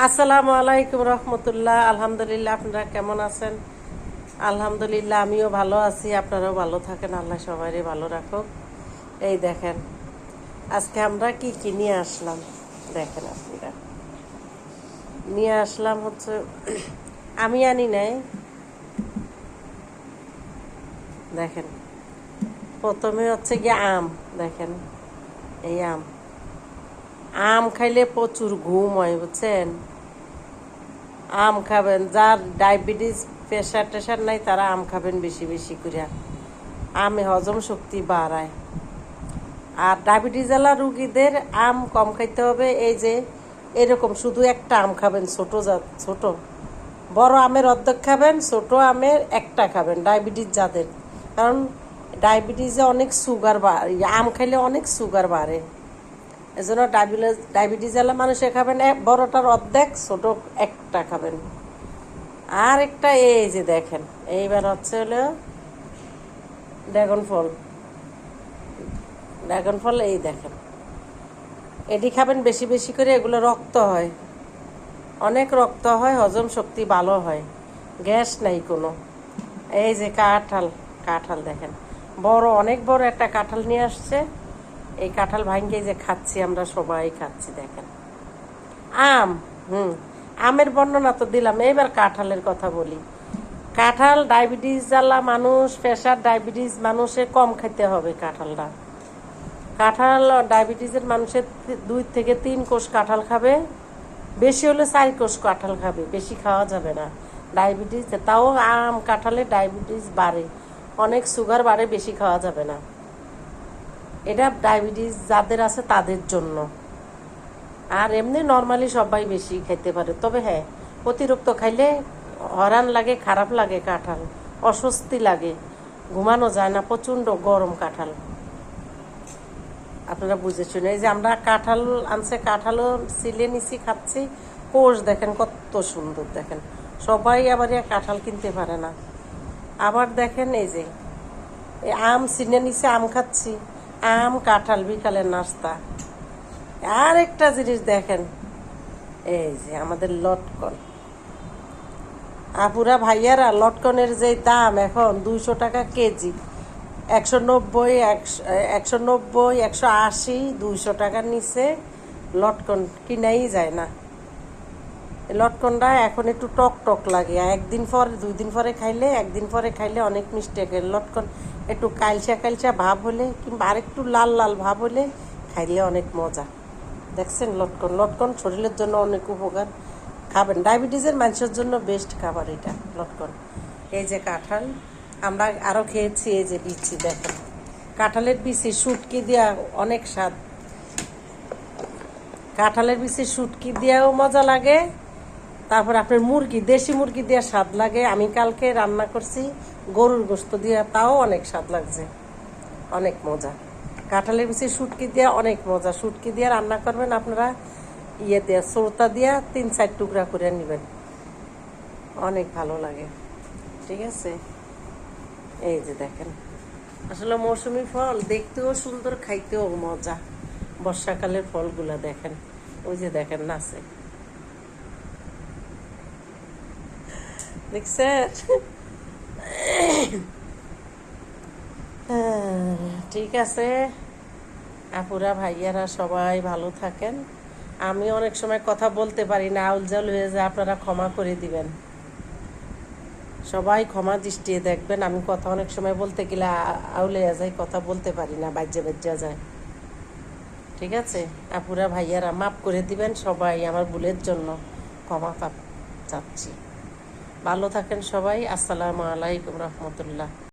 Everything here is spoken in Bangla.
আসসালামু আলাইকুম রহমতুল্লাহ। আলহামদুলিল্লাহ, আপনারা কেমন আছেন? আলহামদুলিল্লাহ, আমিও ভালো আছি। আপনারাও ভালো থাকেন, আল্লাহ সবাইকে ভালো রাখুক। এই দেখেন আজকে আমরা কি কি নিয়ে আসলাম। দেখেন আপনারা, নিয়ে আসলাম হচ্ছে আমি আনি নাই। দেখেন প্রথমে হচ্ছে গিয়ে আম। দেখেন এই আম, আম খাইলে প্রচুর ঘুম হয়, বুঝছেন? আম খাবেন, যার ডায়াবেটিস প্রেশার টেশার নাই তারা আম খাবেন বেশি বেশি করে। আমে হজম শক্তি বাড়ায়। আর ডায়াবেটিস জ্বালা রুগীদের আম কম খাইতে হবে। এই যে এরকম শুধু একটা আম খাবেন, ছোট। বড় আমের অর্ধেক খাবেন, ছোট আমের একটা খাবেন ডায়াবেটিস যাদের। কারণ ডায়াবেটিসে অনেক সুগার বাড়ে, আম খাইলে অনেক সুগার বাড়ে। এই জন্য ডায়াবেটিস জ্বালা মানুষে খাবেন বড়টার অর্ধেক, ছোট একটা খাবেন। আর একটা এই যে দেখেন, এইবার হচ্ছে হলো ড্রাগন ফল। ড্রাগন ফল এই দেখেন, এটি খাবেন বেশি বেশি করে। এগুলো রক্ত হয়, অনেক রক্ত হয়, হজম শক্তি ভালো হয়, গ্যাস নাই কোনো। এই যে কাঁঠাল, কাঁঠাল দেখেন বড়, অনেক বড় একটা কাঁঠাল নিয়ে আসছে। এই কাঁঠাল ভাঙ্গে যে খাচ্ছি, আমরা সবাই খাচ্ছি। দেখেন আম, আমের বর্ণনা তো দিলাম, এবার কাঁঠালের কথা বলি। কাঁঠাল ডায়াবেটিস জ্বালা মানুষ, প্রেশার ডায়াবেটিস মানুষের কম খেতে হবে কাঁঠালটা। কাঁঠাল ডায়াবেটিসের মানুষের 2 থেকে 3 কোষ কাঁঠাল খাবে, বেশি হলে 4 কোষ কাঁঠাল খাবে, বেশি খাওয়া যাবে না ডায়াবেটিস। তাও আম কাঁঠালে ডায়াবেটিস বাড়ে, অনেক সুগার বাড়ে, বেশি খাওয়া যাবে না। এটা ডায়াবেটিস যাদের আছে তাদের জন্য। আর এমনি নর্মালি সবাই বেশি খাইতে পারে, তবে হ্যাঁ অতিরিক্ত খাইলে হরান লাগে, খারাপ লাগে, কাঁঠাল অস্বস্তি লাগে, ঘুমানো যায় না, প্রচণ্ড গরম কাঁঠাল। আপনারা বুঝে শুনে, এই যে আমরা কাঁঠাল আনছে, কাঁঠালও সিলে নিছি, খাচ্ছি। কোষ দেখেন কত সুন্দর, দেখেন সবাই আবার কাঁঠাল কিনতে পারে না। আবার দেখেন এই যে এই আম সিনে নিছে, আম খাচ্ছি, আম কাঁঠাল বিকালের নাস্তা। আর একটা জিনিস দেখেন, এই যে আমাদের লটকন। আপুরা ভাইয়ারা, লটকনের যে দাম এখন 200 টাকা কেজি, 190, 190, 180, 200 টাকার নিচে লটকন কিনাই যায় না। লটকনটা এখন একটু টক টক লাগে, একদিন পরে 2 দিন পরে খাইলে, একদিন পরে খাইলে অনেক মিষ্টি লাগে। লটকন একটু কালচা কালচা ভাব হলে, কিংবা আরেকটু লাল লাল ভাব হলে খাইলে অনেক মজা। দেখছেন লটকন, লটকন শরীরের জন্য অনেক উপকার, খাবেন। ডায়াবেটিসের মানুষের জন্য বেস্ট খাবার এটা লটকন। এই যে কাঁঠাল আমরা আরও খেয়েছি, এই যে বিচি দেখেন, কাঁঠালের বিচি শুটকি দেওয়া অনেক স্বাদ। কাঁঠালের বিচি শুটকি দিয়েও মজা লাগে। তারপর আপনার মুরগি, দেশি মুরগি দিয়ে স্বাদ লাগে। আমি কালকে রান্না করছি গরুর গোশত দিয়ে, তাও অনেক স্বাদ লাগছে, অনেক মজা। কাঁঠালের বিচি শুটকি দিয়ে অনেক মজা। শুটকি দিয়ে রান্না করবেন আপনারা, ইয়ে দিয়ে সরতা দিয়া 3-4 টুকরা করে নেবেন, অনেক ভালো লাগে। ঠিক আছে, এই যে দেখেন আসলে মৌসুমি ফল, দেখতেও সুন্দর, খাইতেও মজা। বর্ষাকালের ফলগুলা দেখেন, ওই যে দেখেন নাচে, দেখছেন? ঠিক আছে আপুরা ভাইয়ারা, সবাই ভালো থাকেন। আমি অনেক সময় কথা বলতে পারি না, আউল জাউল হয়ে যায়, আপনারা ক্ষমা করে দিবেন, সবাই ক্ষমা দৃষ্টিতে দেখবেন। আমি কথা অনেক সময় বলতে গেলে আউলে যায়, কথা বলতে পারি না, বাজ্যা যায়। ঠিক আছে আপুরা ভাইয়ারা, মাফ করে দিবেন সবাই, আমার ভুলের জন্য ক্ষমা চাচ্ছি। ভালো থাকেন সবাই। আসসালামু আলাইকুম রহমতুল্লাহ।